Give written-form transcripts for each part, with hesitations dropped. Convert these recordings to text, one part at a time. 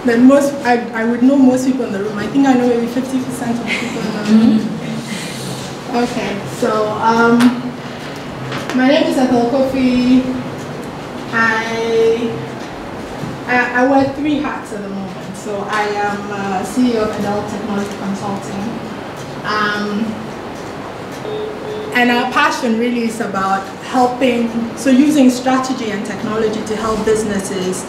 that I would know most people in the room. I think I know maybe 50% of the people in the room. Okay, so my name is Ethel Cofie. I wear 3 hats at the moment. So I am CEO of Adult Technology Consulting. And our passion really is about using strategy and technology to help businesses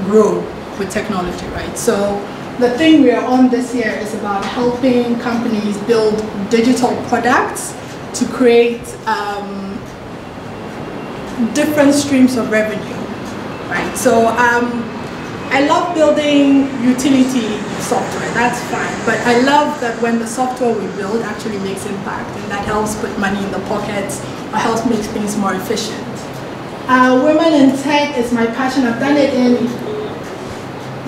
grow with technology, right? So the thing we are on this year is about helping companies build digital products to create different streams of revenue, right? So I love building utility software, that's fine, but I love that when the software we build actually makes impact and that helps put money in the pockets or helps make things more efficient. Women in tech is my passion. I've done it in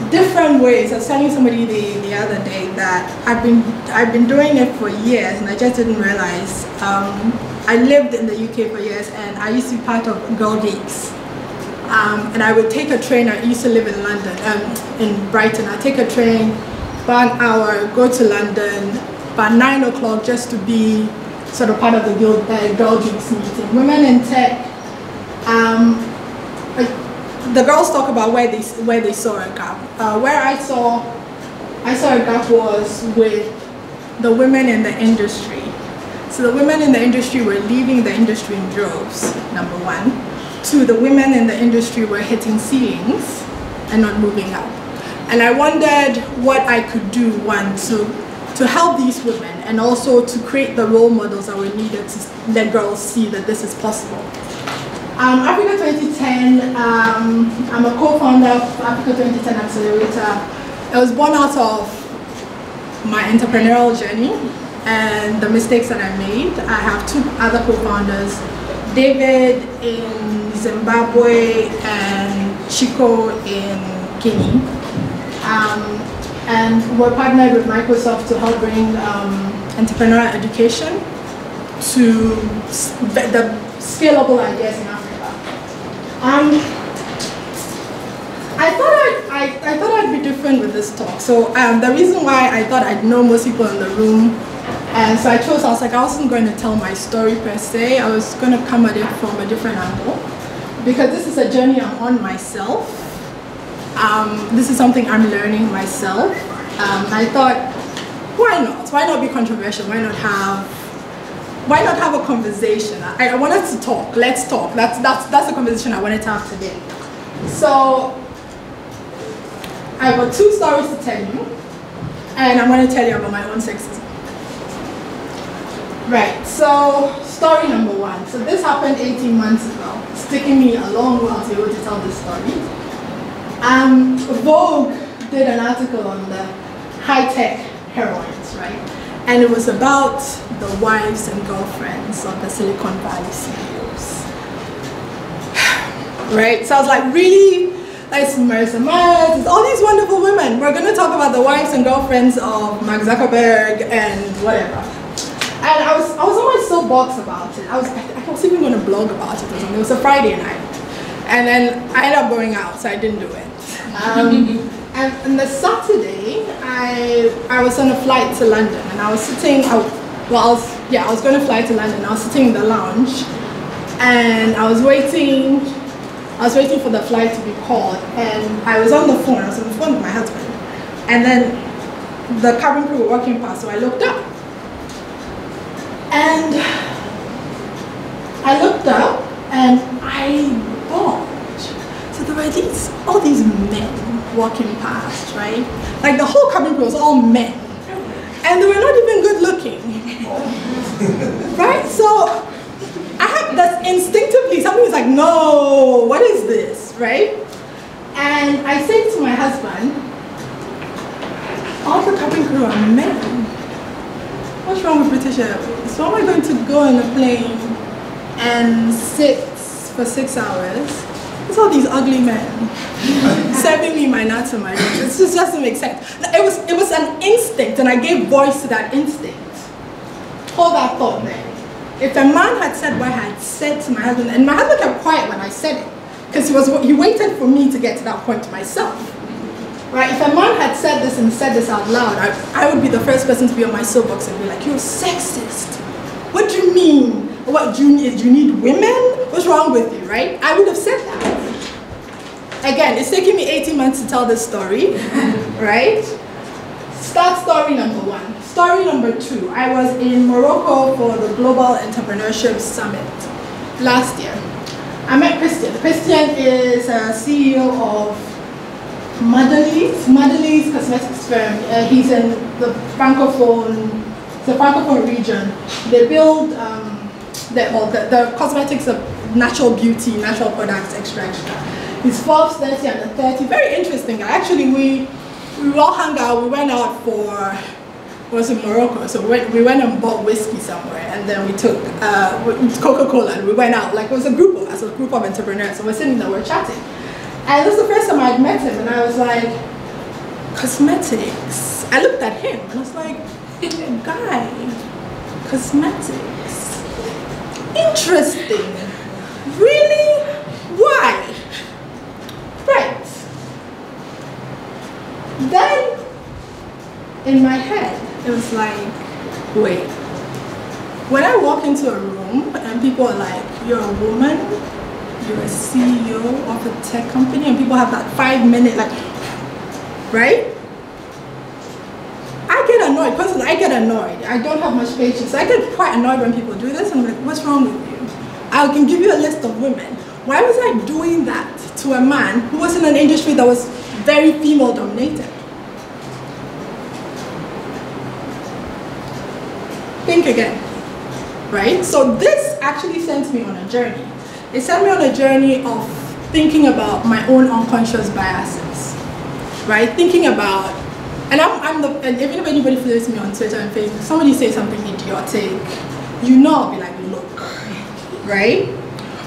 different ways. I was telling somebody the other day that I've been doing it for years and I just didn't realize. I lived in the UK for years and I used to be part of Girl Geeks. And I would take a train. I used to live in London, in Brighton. I'd take a train, about an hour, go to London, about 9 o'clock just to be sort of part of the Girl Geeks meeting. Women in tech, the girls talk about where they saw a gap. Where I saw a gap was with the women in the industry. So the women in the industry were leaving the industry in droves, number 1. 2, the women in the industry were hitting ceilings and not moving up. And I wondered what I could do, one, to help these women and also to create the role models that were needed to let girls see that this is possible. Africa 2010, I'm a co-founder of Africa 2010 Accelerator. I was born out of my entrepreneurial journey and the mistakes that I made. I have 2 other co-founders, David in Zimbabwe and Chico in Guinea. And we're partnered with Microsoft to help bring entrepreneurial education to the scalable ideas in Africa. I thought I'd be different with this talk. So the reason why I thought I'd know most people in the room, and so I wasn't going to tell my story per se. I was going to come at it from a different angle because this is a journey I'm on myself. This is something I'm learning myself. I thought, why not? Why not be controversial? Why not have a conversation? I wanted to talk. Let's talk. That's the conversation I wanted to have today. So I've got 2 stories to tell you, and I'm going to tell you about my own sexism. Right, so story number 1. So this happened 18 months ago. It's taken me a long while to be able to tell this story. Vogue did an article on the high-tech heroines, right? And it was about the wives and girlfriends of the Silicon Valley CEOs. Right, so I was like, really? It's Marissa Mars, it's all these wonderful women. We're going to talk about the wives and girlfriends of Mark Zuckerberg and whatever. And I was on my soapbox about it. I was even going to blog about it or something. It was a Friday night. And then I ended up going out, so I didn't do it. And the Saturday, I was on a flight to London, and I was sitting, I was going to fly to London. I was sitting in the lounge, and I was waiting for the flight to be called, and I was on the phone. I was on the phone with my husband, and then the cabin crew were walking past, so I looked up. And I looked up and I bombed. So there were all these men walking past, right? Like the whole cabin crew was all men. And they were not even good looking. Right? So I have that instinctively, something was like, no, what is this, right? And I said to my husband, all the cabin crew are men. What's wrong with British Airways? So am I going to go on a plane and sit for 6 hours? It's all these ugly men serving me my nuts and my ribs. It just doesn't make sense. It was an instinct, and I gave voice to that instinct. Hold that thought there. If a man had said what I had said to my husband, and my husband kept quiet when I said it, because he waited for me to get to that point myself. Right? If a man had said this and said this out loud, I would be the first person to be on my soapbox and be like, you're sexist. What do you mean? What, do you need women? What's wrong with you, right? I would have said that. Again, it's taking me 18 months to tell this story, right? Start story number 1. Story number 2, I was in Morocco for the Global Entrepreneurship Summit last year. I met Christian. Christian is a CEO of Madeli's cosmetics firm. He's in the Francophone region. They build the cosmetics of natural beauty, natural products, extra. He's Forbes 30 under 30. Very interesting. Actually, we all hung out. We went out for, it was in Morocco, so we went and bought whiskey somewhere, and then we took Coca-Cola and we went out. Like, it was a group of us, a group of entrepreneurs. So we're sitting there, we're chatting. And this was the first time I had met him, and I was like, cosmetics. I looked at him and I was like, guy, cosmetics. Interesting. Really? Why? Right. Then, in my head, it was like, wait. When I walk into a room and people are like, you're a woman, you're a CEO of a tech company, and people have that 5-minute, like, right? I get annoyed. Personally, I get annoyed. I don't have much patience. I get quite annoyed when people do this. I'm like, what's wrong with you? I can give you a list of women. Why was I doing that to a man who was in an industry that was very female dominated? Think again, right? So this actually sent me on a journey. It sent me on a journey of thinking about my own unconscious biases, right? Thinking about, and even if anybody follows me on Twitter and Facebook, somebody say something idiotic, you know, I'll be like, look, right?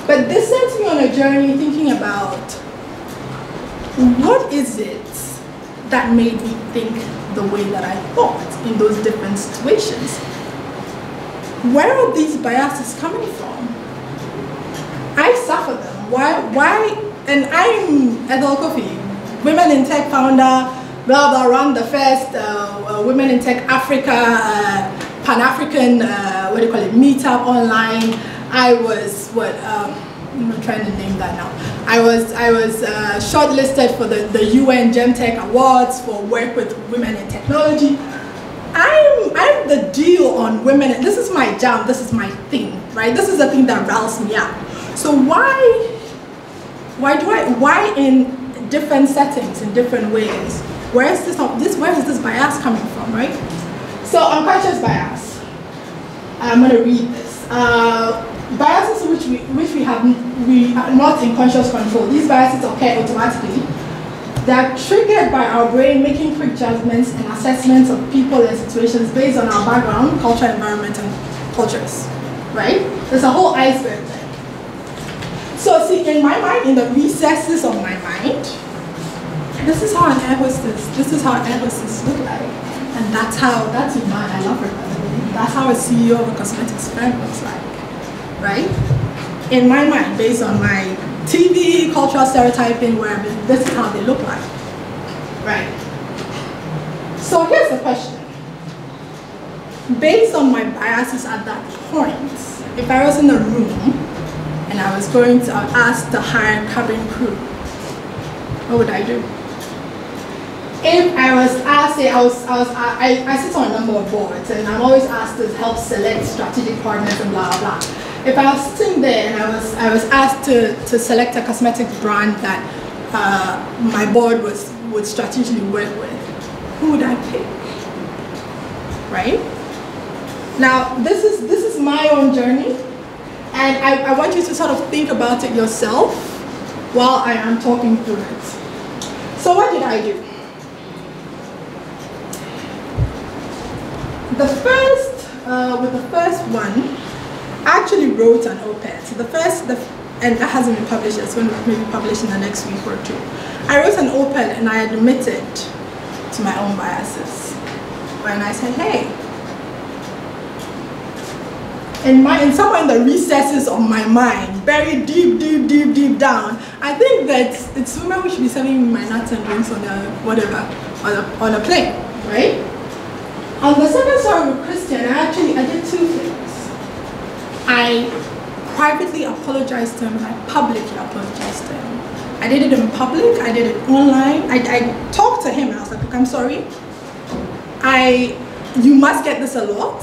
But this sent me on a journey thinking about what is it that made me think the way that I thought in those different situations. Where are these biases coming from? I suffer them. Why? And I'm Ethel Cofie, Women in Tech founder, blah blah, run the first Women in Tech Africa Pan-African meetup online. I was I'm trying to name that now. I was shortlisted for the UN GemTech Awards for work with women in technology. I'm the deal on women. This is my job. This is my thing, right? This is the thing that riles me up. So why in different settings, in different ways, where is this bias coming from, right? So unconscious bias. I'm going to read this. Biases which we are not in conscious control. These biases occur automatically. They are triggered by our brain making quick judgments and assessments of people and situations based on our background, culture, environment, and cultures, right? There's a whole iceberg there. So see, in my mind, in the recesses of my mind, this is how an air hostess look like. And that's Iman, I love her. That's how a CEO of a cosmetics firm looks like, right? In my mind, based on my TV, cultural stereotyping, wherever, this is how they look like, right? So here's the question. Based on my biases at that point, if I was in a room and I was going to ask to hire cabin crew, what would I do? If I was asked, I sit on a number of boards and I'm always asked to help select strategic partners and blah, blah. If I was sitting there and I was asked to select a cosmetic brand that my board would strategically work with, who would I pick? Right? Now, this is my own journey, and I want you to sort of think about it yourself while I am talking through it. So what did I do? With the first one, I actually wrote an op-ed. So and that hasn't been published, it's going to be published in the next week or two. I wrote an op-ed and I admitted to my own biases. When I said, hey, somewhere in the recesses of my mind, buried deep down, I think that it's women who should be serving my nuts and drinks on a whatever on a plane, right? On the second story with Christian, I did two things. I privately apologized to him and I publicly apologized to him. I did it in public, I did it online. I talked to him and I was like, look, I'm sorry. You must get this a lot.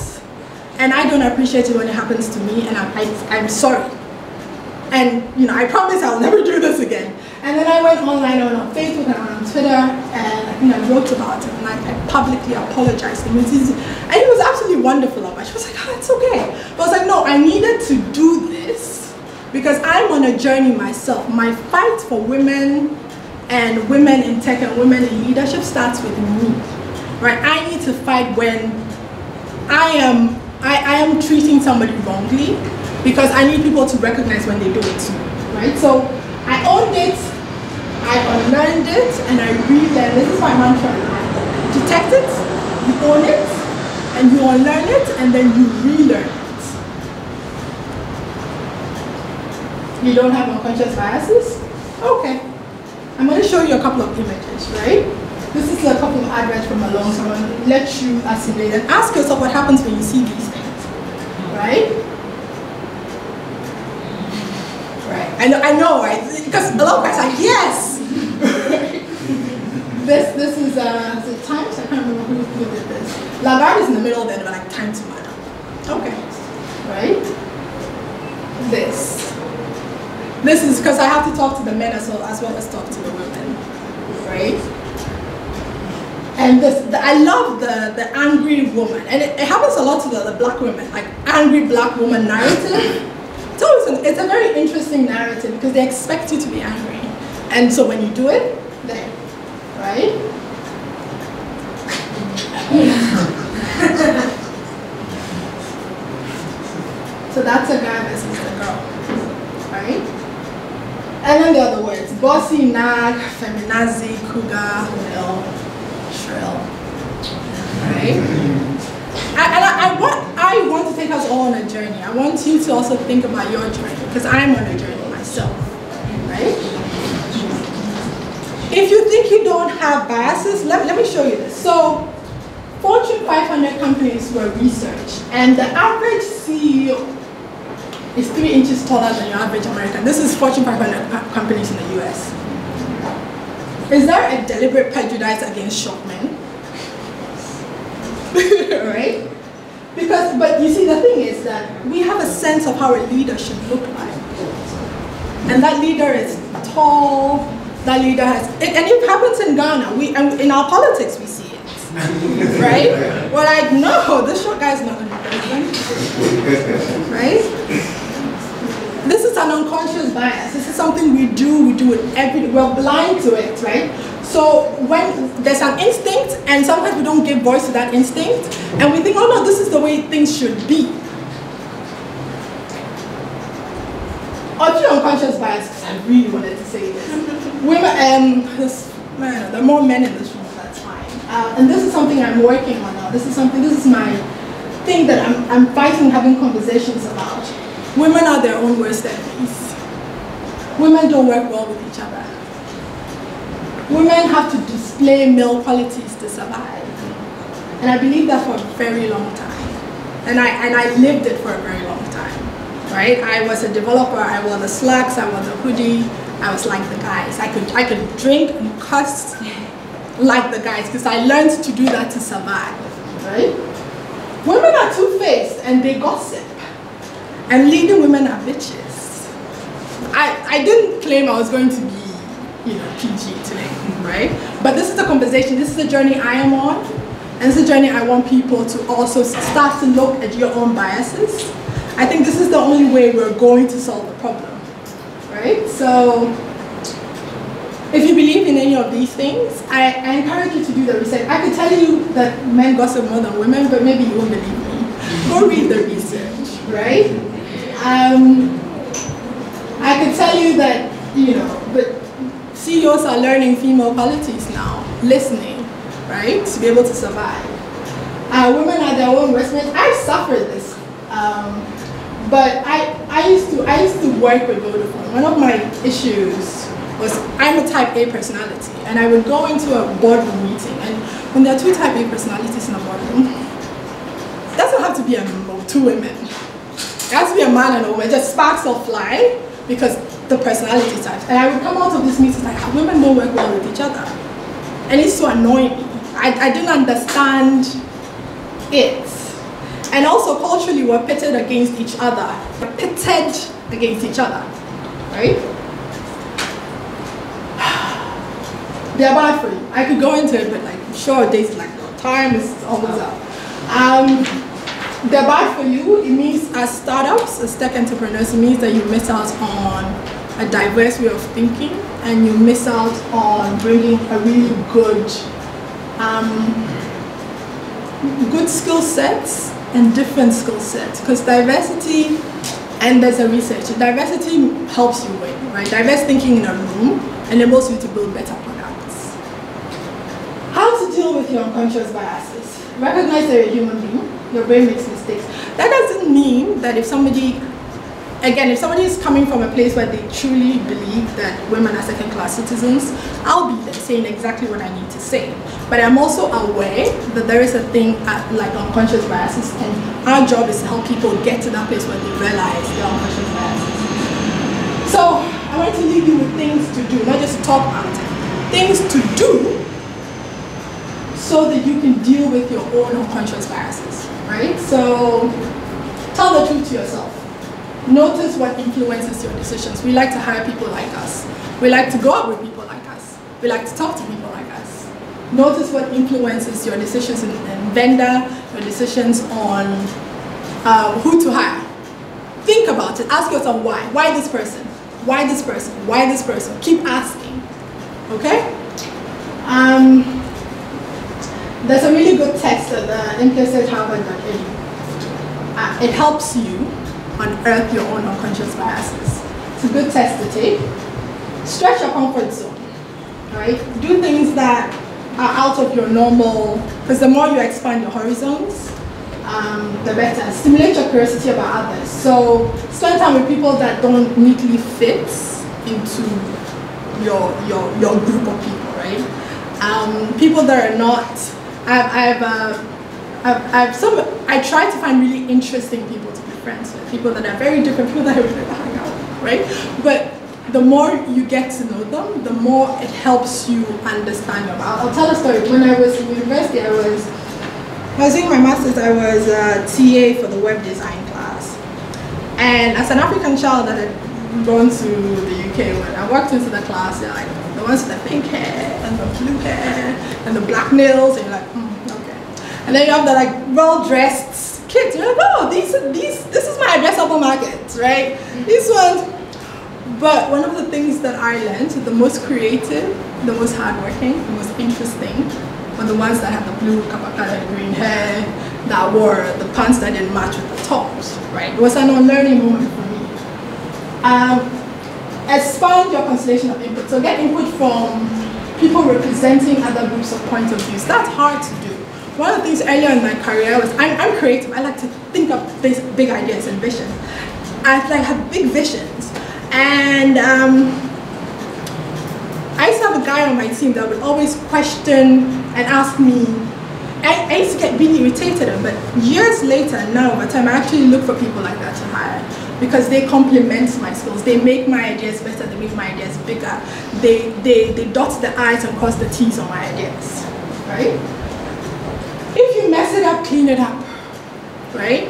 And I don't appreciate it when it happens to me, and I'm sorry. And I promise I'll never do this again. And then I went online, I went on Facebook and I went on Twitter, and I think I wrote about it, and I publicly apologized to him. And he was absolutely wonderful about it. She was like, oh, it's okay. But I was like, no, I needed to do this because I'm on a journey myself. My fight for women and women in tech and women in leadership starts with me, right? I need to fight when I am treating somebody wrongly, because I need people to recognize when they do it too, right? So I owned it, I unlearned it, and I relearned. This is my mantra. Detect it, you own it, and you unlearn it, and then you relearn it. You don't have unconscious biases? Okay. I'm going to show you a couple of images, right? This is a couple of adverts from along, so I'm going to let you assimilate and ask yourself what happens when you see these things, right? Right. I know, right? Because a lot of guys are like, yes! This is it Times? I can't remember who did this. Lagarde is in the middle there, but like Times matter. Okay. Right? This is because I have to talk to the men as well as talk to the women. Right? And I love the angry woman, and it happens a lot to the black women, like angry black woman narrative. It's a very interesting narrative because they expect you to be angry, and so when you do it, there, right? So that's a guy versus the girl, right? And then the other words: bossy, nag, feminazi, cougar, male. Right? I want to take us all on a journey. I want you to also think about your journey, because I'm on a journey myself. Right? If you think you don't have biases, let me show you this. So, Fortune 500 companies were researched, and the average CEO is 3 inches taller than your average American. This is Fortune 500 companies in the US. Is there a deliberate prejudice against short men? Right? But you see, the thing is that we have a sense of how a leader should look like. And that leader is tall, that leader has, and it happens in Ghana. And in our politics, we see it. Right? We're like, no, this short guy is not going to be president. Right? This is an unconscious bias. This is something we do it we're blind to it, right? So when there's an instinct, and sometimes we don't give voice to that instinct, and we think, oh no, this is the way things should be. Unconscious bias, because I really wanted to say this. Women, there are more men in this room, that's fine. And this is something I'm working on now. This is my thing that I'm fighting, having conversations about. Women are their own worst enemies. Women don't work well with each other. Women have to display male qualities to survive. And I believe that for a very long time. And I lived it for a very long time. Right? I was a developer, I wore the slacks, I wore the hoodie, I was like the guys. I could drink and cuss like the guys because I learned to do that to survive. Right? Women are two-faced and they gossip. And leading women are bitches. I didn't claim I was going to be, PG today, right? But this is a conversation, this is a journey I am on, and this is a journey I want people to also start to look at your own biases. I think this is the only way we're going to solve the problem, right? So, if you believe in any of these things, I encourage you to do the research. I could tell you that men gossip more than women, but maybe you won't believe me. Go read the research, right? I could tell you that, but CEOs are learning female qualities now, listening, right, to be able to survive. Women are their own worst enemies. I suffered this, but I used to work with Vodafone. One of my issues was I'm a type A personality, and I would go into a boardroom meeting, and when there are two type A personalities in a boardroom, it doesn't have to be two women. It has to be a man and a woman. Just sparks will fly because the personality types. And I would come out of this meeting like, women don't work well with each other. And it's so annoying me. I didn't understand it. And also culturally we're pitted against each other. We're pitted against each other, right? They're bad for you. I could go into it, but like, sure, days like no time is almost up. They're bad for you. It means as startups, as tech entrepreneurs, it means that you miss out on a diverse way of thinking, and you miss out on bringing a really good, good skill sets and different skill sets. Because diversity, and there's a research, diversity helps you win, right? Diverse thinking in a room enables you to build better products. How to deal with your unconscious biases? Recognize that you're a human being. Your brain makes mistakes. That doesn't mean that if somebody, again, if somebody is coming from a place where they truly believe that women are second-class citizens, I'll be there saying exactly what I need to say. But I'm also aware that there is a thing like unconscious biases, and our job is to help people get to that place where they realize their unconscious biases. So I want to leave you with things to do, not just talk about it. Things to do so that you can deal with your own unconscious biases, right? So tell the truth to yourself. Notice what influences your decisions. We like to hire people like us. We like to go out with people like us. We like to talk to people like us. Notice what influences your decisions in vendor, your decisions on who to hire. Think about it. Ask yourself why. Why this person? Why this person? Why this person? Keep asking, okay? There's a really good text at the implicit Harvard.edu. It helps you unearth your own unconscious biases. It's a good test to take. Stretch your comfort zone, right? Do things that are out of your normal, because the more you expand your horizons, the better. Stimulate your curiosity about others. So spend time with people that don't neatly fit into your group of people, right? People that are not. I try to find really interesting people to be friends with, people that are very different, people that I would never hang out with, right? But the more you get to know them, the more it helps you understand them. I'll tell a story. When I was in university, I was doing my master's. I was a TA for the web design class, and as an African child that had gone to the UK, when I walked into the class, they're like the ones with the pink hair and the blue hair and the black nails, and you're like, okay. And then you have the like well-dressed kids. You're like, oh, this is my addressable market, right? These ones. But one of the things that I learned, the most creative, the most hardworking, the most interesting, were the ones that had the blue colored green hair, that wore the pants that didn't match with the tops, right? It was an unlearning moment for me. Expand your constellation of input. So get input from people representing other groups of point of views. That's hard to do. One of the things earlier in my career was, I'm creative. I like to think of these big ideas and visions. I like have big visions. And I used to have a guy on my team that would always question and ask me. I used to get really irritated, but years later, now over time, I actually look for people like that to hire because they complement my skills. They make my ideas better. They make my ideas bigger. They dot the I's and cross the T's on my ideas, right? If you mess it up, clean it up, right?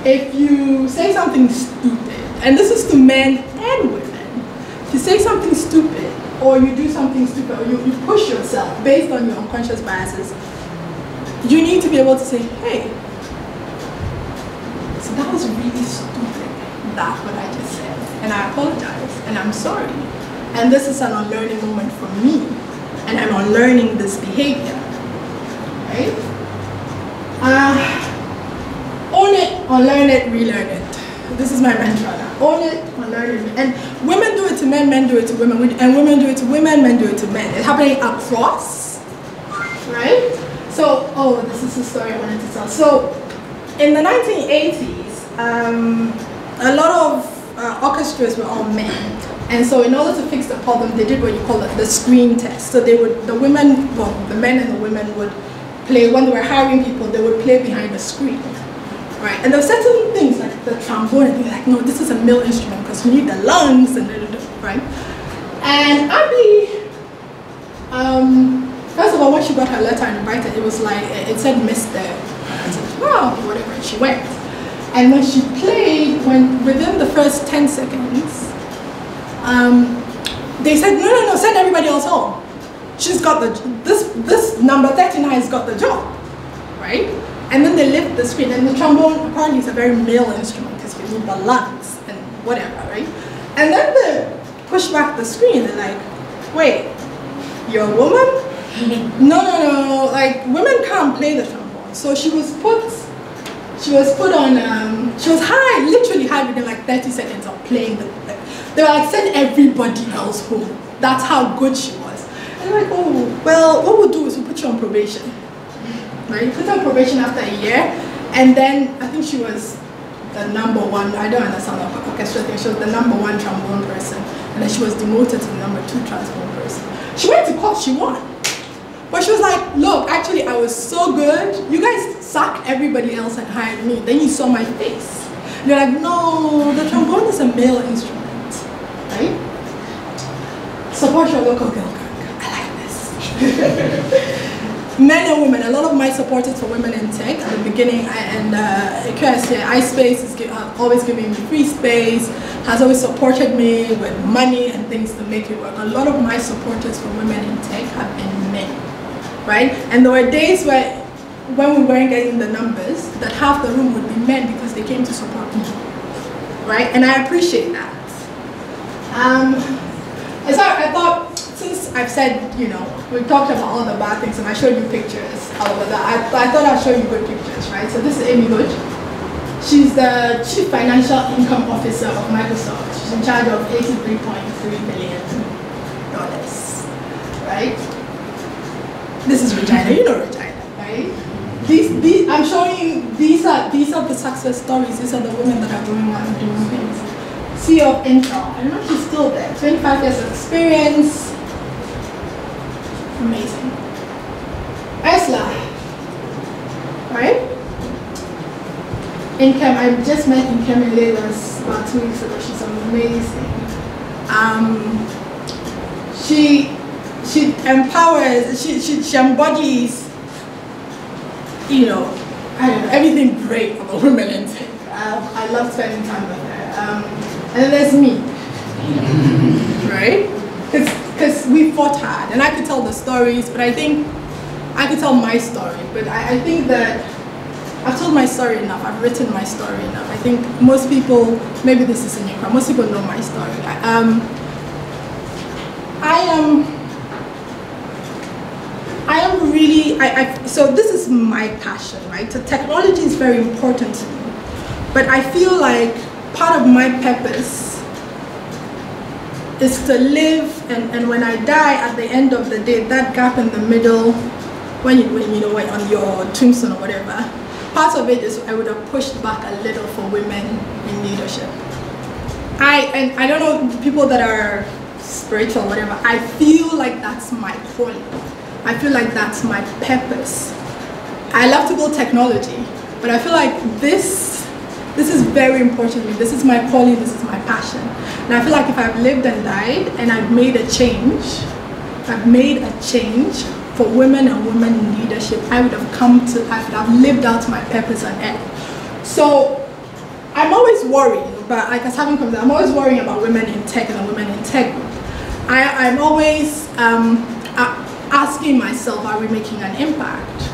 If you say something stupid, and this is to men and women, if you say something stupid, or you do something stupid, or you push yourself based on your unconscious biases, you need to be able to say, hey, so that was really stupid, that's what I just said, and I apologize, and I'm sorry. And this is an unlearning moment for me, and I'm unlearning this behavior, right? Own it, unlearn it, relearn it. This is my mantra now. Own it, unlearn it. And women do it to men, men do it to women, and women do it to women, men do it to men. It's happening across, right? So, oh, this is a story I wanted to tell. So, in the 1980s, a lot of orchestras were all men. And so in order to fix the problem, they did what you call the screen test. So the men and the women would play, when they were hiring people, they would play behind the screen, right? And there were certain things like the trombone, and they're like, no, this is a male instrument because you need the lungs, and right? And Abby, first of all, when she got her letter and invited, it was like, it said Mr. I said, wow, whatever, and she went. And when she played, within the first 10 seconds, they said, no, send everybody else home. She's got this number 39 has got the job, right? And then they lift the screen, and the trombone apparently is a very male instrument because you need the lungs and whatever, right? And then they push back the screen, they're like, wait, you're a woman? No, like women can't play the trombone. So she was put on, she was high, literally high within like 30 seconds of playing they were like, send everybody else home. That's how good she was. And they're like, oh, well, what we'll do is we'll put you on probation. Right? Put her on probation after a year, and then I think she was the #1, I don't understand the orchestra thing, she was the #1 trombone person, and then she was demoted to the #2 trombone person. She went to court, she won. But she was like, look, actually I was so good, you guys sacked everybody else and hired me, then you saw my face. And you're like, no, the trombone is a male instrument, right? Support your local girl gang. I like this. Men and women, a lot of my support is for women in tech at the beginning, and iSpace is always giving me free space, has always supported me with money and things to make it work. A lot of my supporters for women in tech have been men, right? And there were days when we weren't getting the numbers, that half the room would be men because they came to support me, right? And I appreciate that. So I thought, since I've said, you know, we talked about all the bad things and I showed you pictures, I thought I'd show you good pictures, right? So this is Amy Hood. She's the Chief Financial Income Officer of Microsoft. She's in charge of $83.3 billion, right? This is Regina, you know Regina, right? These I'm showing you, these are the success stories. These are the women that are going out and doing things. CEO of Intel, I don't know if she's still there, 25 years of experience. Amazing. Ursula, right? Income, I just met Income in Lagos about 2 weeks ago. She's amazing. She empowers, she embodies, you know, I don't know, everything great about women in tech. I love spending time with her. And then there's me, right? Because we fought hard, and I could tell the stories, but I think I could tell my story. But I think that I've told my story enough. I've written my story enough. I think most people, maybe this is a new crowd, most people know my story. So this is my passion, right? So technology is very important to me, but I feel like part of my purpose is to live, and when I die at the end of the day, that gap in the middle, when on your tombstone or whatever, part of it is I would have pushed back a little for women in leadership. I don't know, people that are spiritual or whatever, I feel like that's my calling. I feel like that's my purpose. I love to build technology, but I feel like this is very important to me. This is my calling, this is my passion. And I feel like if I've lived and died and I've made a change for women and women in leadership, I would have lived out my purpose on earth. So I'm always worried, but like I'm always worrying about women in tech and the women in tech group. I'm always asking myself, are we making an impact?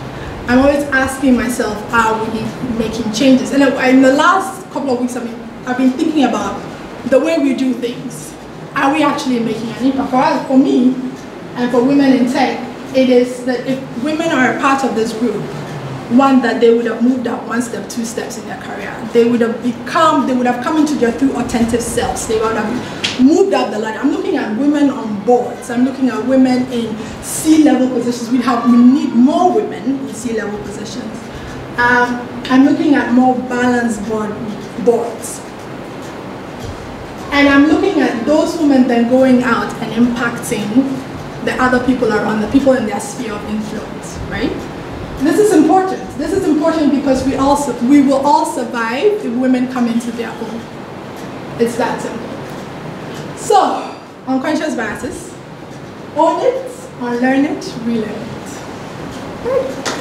I'm always asking myself, are we making changes? And in the last couple of weeks, I've been thinking about the way we do things. Are we actually making an impact? For me, and for women in tech, it is that if women are a part of this group, one, that they would have moved up 1 step, 2 steps in their career. They would have come into their true authentic selves. They would have moved up the ladder. I'm looking at women on boards. I'm looking at women in C-level positions. We need more women in C-level positions. I'm looking at more balanced boards. And I'm looking at those women then going out and impacting the other people around, the people in their sphere of influence, right? This is important. This is important because we will all survive if women come into their own. It's that simple. So, unconscious biases. Own it, unlearn it, relearn it. Right.